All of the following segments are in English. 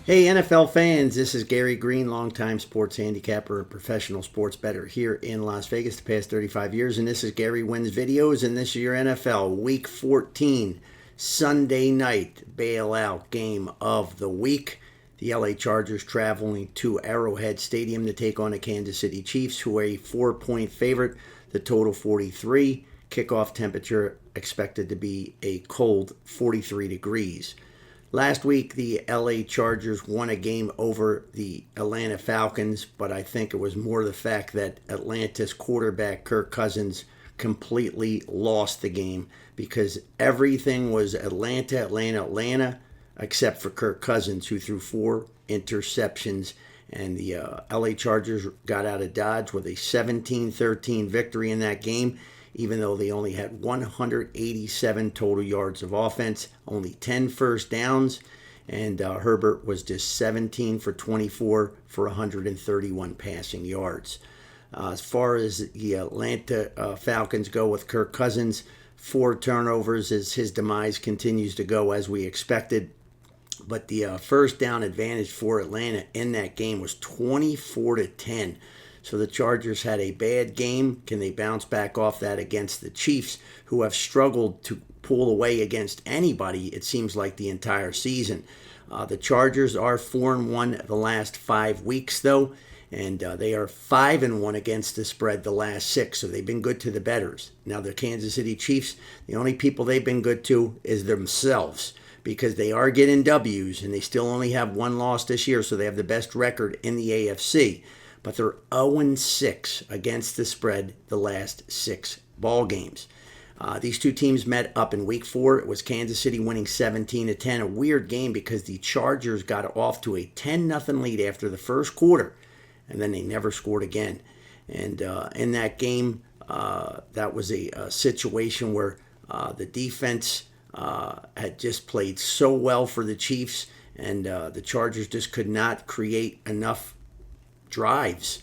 Hey, NFL fans, this is Gary Greene, longtime sports handicapper and professional sports bettor here in Las Vegas the past 35 years. And this is Gary Wins Videos, and this is your NFL Week 14 Sunday night bailout game of the week. The LA Chargers traveling to Arrowhead Stadium to take on the Kansas City Chiefs, who are a 4-point favorite. The total 43. Kickoff temperature expected to be a cold 43 degrees. Last week, the LA Chargers won a game over the Atlanta Falcons, but I think it was more the fact that Atlanta's quarterback, Kirk Cousins, completely lost the game because everything was Atlanta, except for Kirk Cousins, who threw 4 interceptions. And the LA Chargers got out of Dodge with a 17-13 victory in that game, even though they only had 187 total yards of offense, only 10 first downs, and Herbert was just 17 for 24 for 131 passing yards. As far as the Atlanta Falcons go with Kirk Cousins, 4 turnovers as his demise continues to go as we expected. But the first down advantage for Atlanta in that game was 24-10. So the Chargers had a bad game. Can they bounce back off that against the Chiefs, who have struggled to pull away against anybody, it seems like, the entire season? The Chargers are 4-1 the last 5 weeks, though, and they are 5-1 against the spread the last 6, so they've been good to the bettors. Now, the Kansas City Chiefs, the only people they've been good to is themselves, because they are getting W's, and they still only have 1 loss this year, so they have the best record in the AFC. But they're 0-6 against the spread the last 6 ball games. These two teams met up in Week 4. It was Kansas City winning 17-10. A weird game because the Chargers got off to a 10-0 lead after the first quarter, and then they never scored again. And in that game, that was a situation where the defense had just played so well for the Chiefs, and the Chargers just could not create enough drives,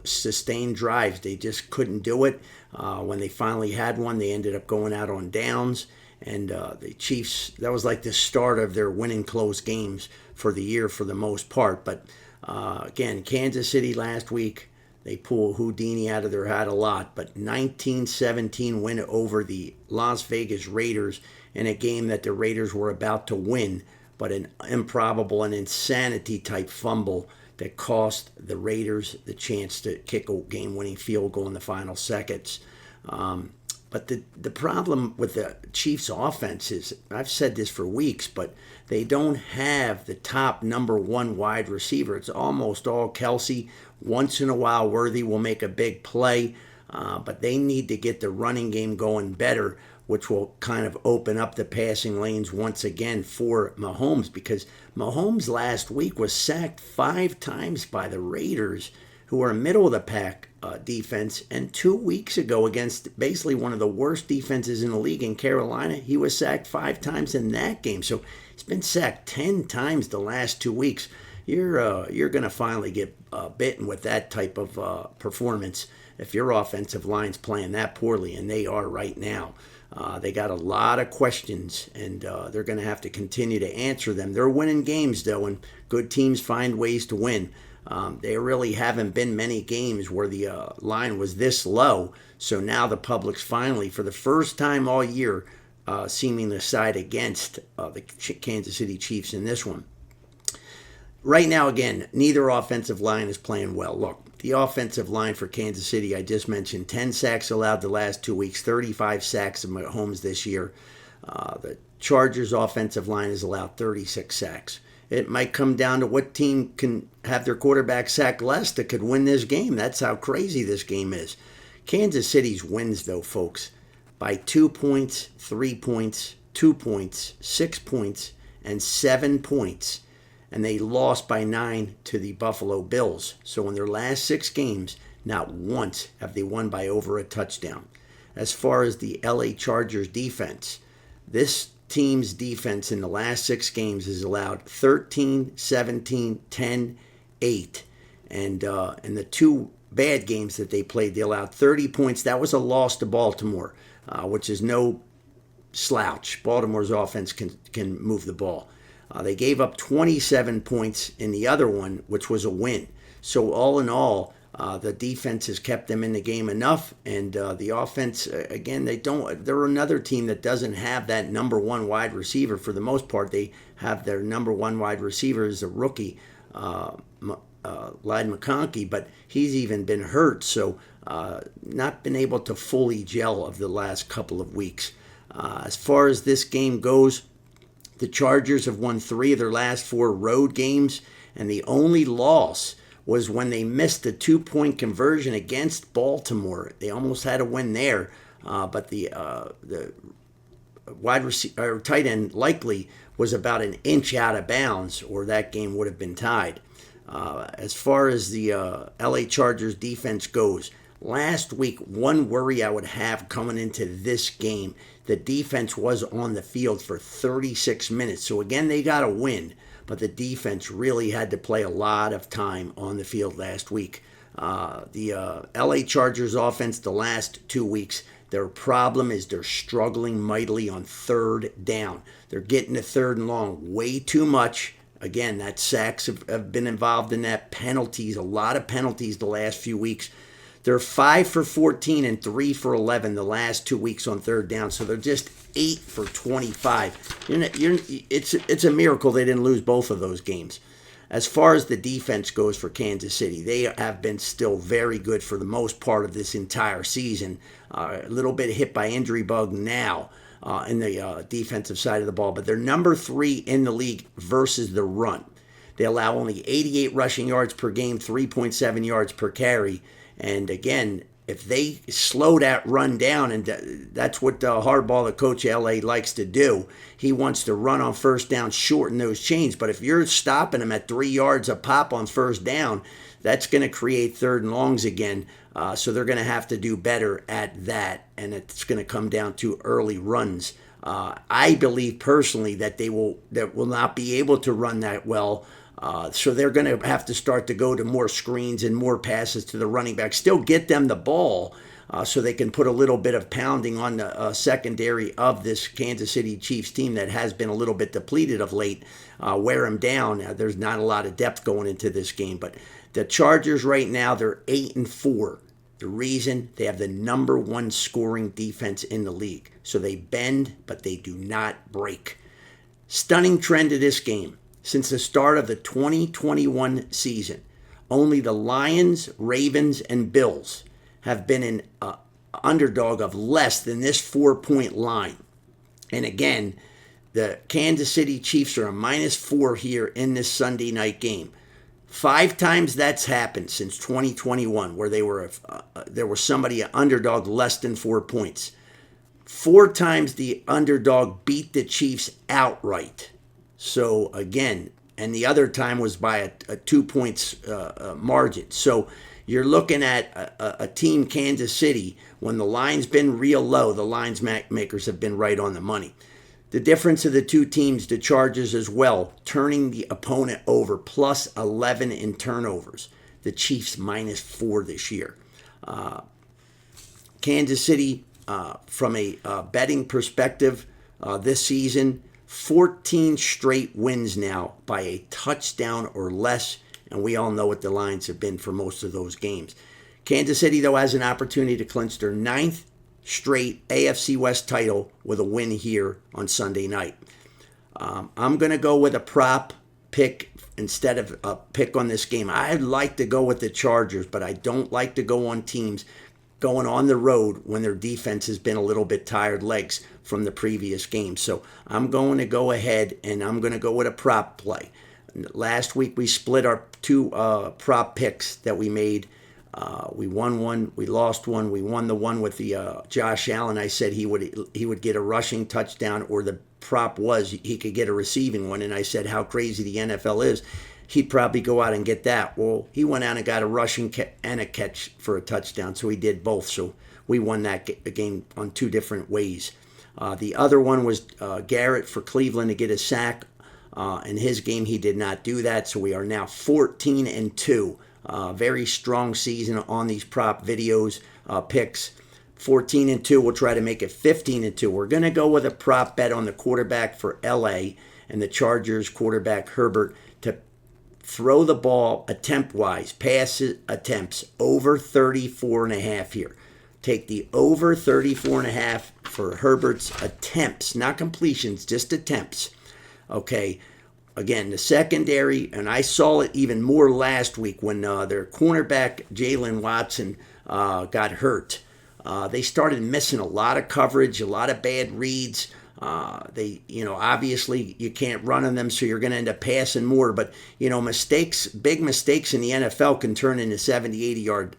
sustained drives. They just couldn't do it. When they finally had one, they ended up going out on downs. And the Chiefs, that was like the start of their winning close games for the year for the most part. But again, Kansas City last week, they pull Houdini out of their hat a lot. But 19-17 win over the Las Vegas Raiders in a game that the Raiders were about to win, but an improbable and insanity type fumble that cost the Raiders the chance to kick a game-winning field goal in the final seconds. But the problem with the Chiefs' offense is, I've said this for weeks, but they don't have the top number 1 wide receiver. It's almost all Kelsey. Once in a while, Worthy will make a big play, but they need to get the running game going better, which will kind of open up the passing lanes once again for Mahomes, because Mahomes last week was sacked 5 times by the Raiders, who are a middle-of-the-pack defense, and 2 weeks ago against basically one of the worst defenses in the league in Carolina, he was sacked 5 times in that game. So he's been sacked 10 times the last 2 weeks. You're going to finally get bitten with that type of performance if your offensive line's playing that poorly, and they are right now. They got a lot of questions, and they're going to have to continue to answer them. They're winning games, though, and good teams find ways to win. There really haven't been many games where the line was this low, so now the public's finally, for the first time all year, seeming to side against the Kansas City Chiefs in this one. Right now, again, neither offensive line is playing well. Look, the offensive line for Kansas City, I just mentioned, 10 sacks allowed the last 2 weeks, 35 sacks of Mahomes this year. The Chargers' offensive line has allowed 36 sacks. It might come down to what team can have their quarterback sack less that could win this game. That's how crazy this game is. Kansas City's wins, though, folks, by 2 points, 3 points, 2 points, 6 points, and 7 points. And they lost by 9 to the Buffalo Bills. So in their last 6 games, not once have they won by over a touchdown. As far as the LA Chargers defense, this team's defense in the last 6 games has allowed 13, 17, 10, 8. And in the 2 bad games that they played, they allowed 30 points. That was a loss to Baltimore, which is no slouch. Baltimore's offense can move the ball. They gave up 27 points in the other one, which was a win. So all in all, the defense has kept them in the game enough, and the offense, again, they're another team that doesn't have that number one wide receiver for the most part. They have their number one wide receiver as a rookie, Lyde McConkey, but he's even been hurt, so not been able to fully gel of the last couple of weeks. As far as this game goes, the Chargers have won 3 of their last 4 road games, and the only loss was when they missed a 2-point conversion against Baltimore. They almost had a win there, but the wide receiver, or tight end likely was about an inch out of bounds, or that game would have been tied. As far as the LA Chargers defense goes, last week, one worry I would have coming into this game, the defense was on the field for 36 minutes. So again, they got a win, but the defense really had to play a lot of time on the field last week. The LA Chargers offense the last 2 weeks, their problem is they're struggling mightily on third down. They're getting to third and long way too much. Again, that sacks have been involved in that. Penalties, a lot of penalties the last few weeks. They're 5 for 14 and 3 for 11 the last 2 weeks on third down. So they're just 8 for 25. It's a miracle they didn't lose both of those games. As far as the defense goes for Kansas City, they have been still very good for the most part of this entire season. A little bit hit by injury bug now in the defensive side of the ball, but they're number 3 in the league versus the run. They allow only 88 rushing yards per game, 3.7 yards per carry. And again, if they slow that run down, and that's what Harbaugh, the coach of LA, likes to do, he wants to run on first down, shorten those chains. But if you're stopping them at 3 yards a pop on first down, that's going to create third and longs again. So they're going to have to do better at that, and it's going to come down to early runs. I believe personally that they will not be able to run that well. So they're going to have to start to go to more screens and more passes to the running back. Still get them the ball so they can put a little bit of pounding on the secondary of this Kansas City Chiefs team that has been a little bit depleted of late. Wear them down. There's not a lot of depth going into this game. But the Chargers right now, they're 8-4. The reason, they have the number 1 scoring defense in the league. So they bend, but they do not break. Stunning trend of this game. Since the start of the 2021 season, only the Lions, Ravens, and Bills have been an underdog of less than this 4-point line. And again, the Kansas City Chiefs are a -4 here in this Sunday night game. 5 times that's happened since 2021, where there was somebody an underdog less than 4 points. 4 times the underdog beat the Chiefs outright. So again, and the other time was by a 2 points margin. So you're looking at a team, Kansas City, when the line's been real low, the lines makers have been right on the money. The difference of the two teams, the Chargers as well, turning the opponent over, plus 11 in turnovers. The Chiefs -4 this year. Kansas City, from a betting perspective, this season, 14 straight wins now by a touchdown or less, and we all know what the lines have been for most of those games. Kansas City, though, has an opportunity to clinch their 9th straight AFC West title with a win here on Sunday night. I'm going to go with a prop pick instead of a pick on this game. I'd like to go with the Chargers, but I don't like to go on teams going on the road when their defense has been a little bit tired legs from the previous game. So I'm going to go ahead and I'm going to go with a prop play. Last week we split our 2 prop picks that we made. We won one, we lost one. We won the one with the Josh Allen. I said he would get a rushing touchdown, or the prop was he could get a receiving one. And I said how crazy the NFL is. He'd probably go out and get that. Well, he went out and got a rushing and a catch for a touchdown, so he did both. So we won that game on 2 different ways. The other one was Garrett for Cleveland to get a sack. In his game, he did not do that, so we are now 14-2. Very strong season on these prop videos, picks. 14-2, we'll try to make it 15-2. We're going to go with a prop bet on the quarterback for LA, and the Chargers quarterback Herbert to throw the ball attempt-wise, pass attempts, over 34.5 here. Take the over 34.5 for Herbert's attempts, not completions, just attempts. Okay, again, the secondary, and I saw it even more last week when their cornerback Jalen Watson got hurt. They started missing a lot of coverage, a lot of bad reads. Obviously you can't run on them, so you're going to end up passing more. But, mistakes, big mistakes in the NFL can turn into 70, 80-yard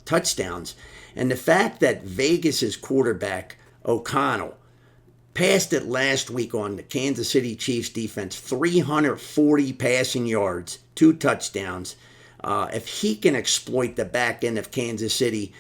touchdowns. And the fact that Vegas's quarterback, O'Connell, passed it last week on the Kansas City Chiefs defense, 340 passing yards, 2 touchdowns. If he can exploit the back end of Kansas City,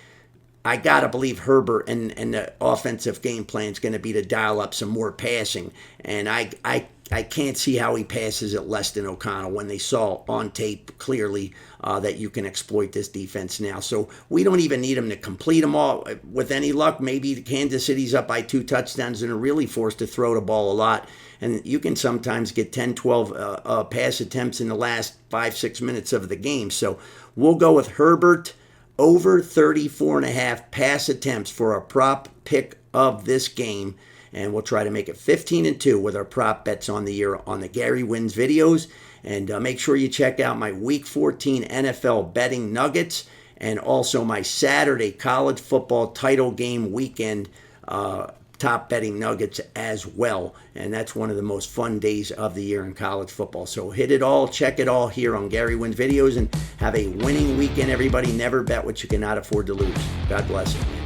I got to believe Herbert and the offensive game plan is going to be to dial up some more passing. And I can't see how he passes it less than O'Connell when they saw on tape clearly that you can exploit this defense now. So we don't even need him to complete them all. With any luck, maybe Kansas City's up by 2 touchdowns and are really forced to throw the ball a lot. And you can sometimes get 10, 12 pass attempts in the last 5, 6 minutes of the game. So we'll go with Herbert over 34.5 pass attempts for a prop pick of this game. And we'll try to make it 15-2 with our prop bets on the year on the Gary Wins videos. And make sure you check out my Week 14 NFL betting nuggets and also my Saturday college football title game weekend top betting nuggets as well. And that's one of the most fun days of the year in college football. So hit it all, check it all here on Gary Wins videos, and have a winning weekend, everybody. Never bet what you cannot afford to lose. God bless you.